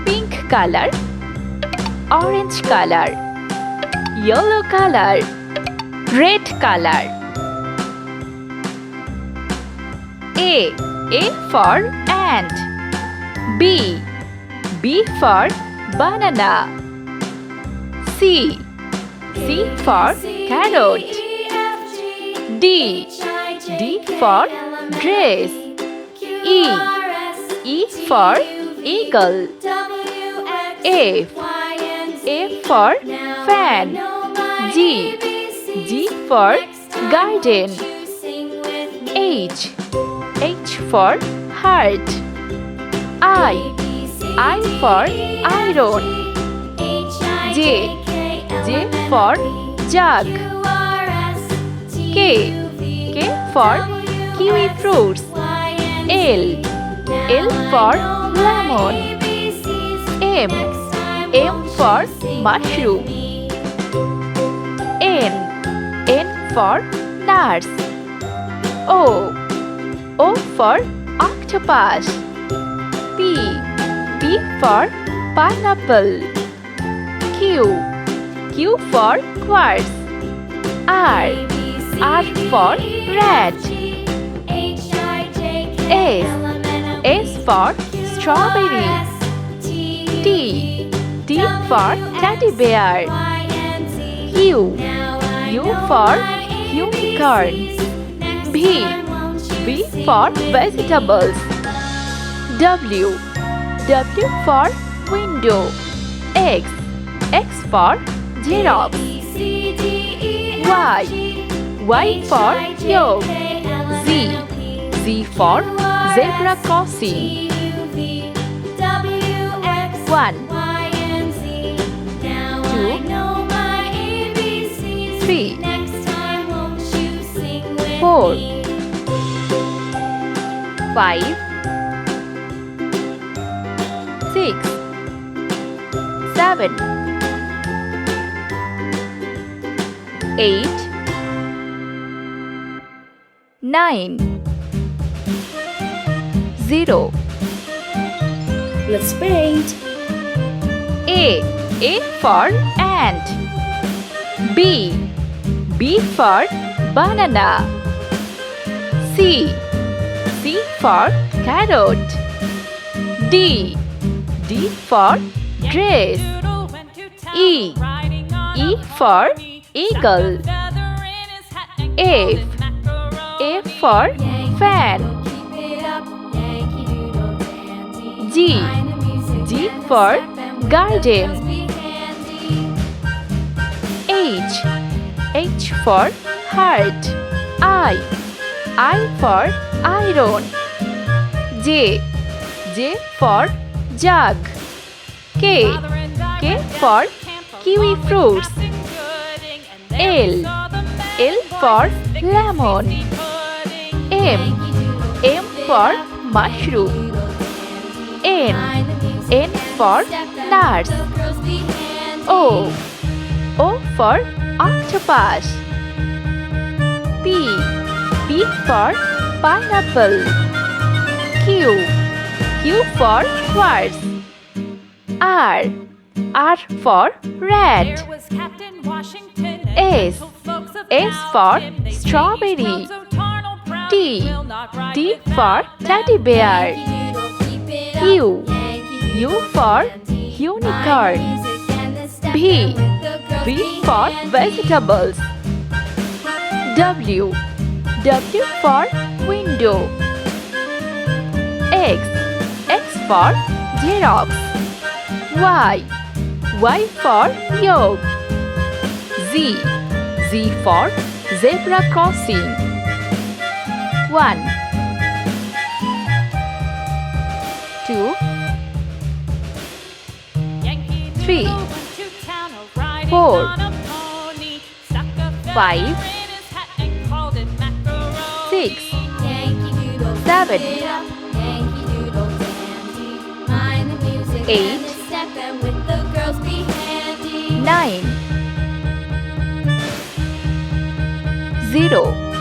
Pink color, orange color, yellow color, red color. A for ant. B for banana. C for carrot. D for dress. E for eagle. F for fan. G for garden. H for heart. I for iron. J for jug. K for kiwi fruits. L for lemon. M for mushroom. N for nurse. O for octopus. P for pineapple. Q for quartz. R for rat. S for strawberry. T for teddy bear. U for unicorn. V for vegetables. W for window. X for giraffe. Y for yolk. Z for zebra crossing. 1 2 3 4 5 6 7 8 9 0. Let's paint. A for ant. B for banana. C for carrot. D for dress. E for eagle. F for fan. G for garden. H for heart. I for iron. J for jug. K for kiwi fruits. L for lemon. M for mushroom. N for nurse. O for octopus. P for pineapple. Q for quartz. R for rat. S for strawberry. T for teddy bear. U for unicorn. V for vegetables. W for window. X for giraffe. Y for yolk. Z for zebra crossing. 1 2 3 4 5 6 7 8 9 0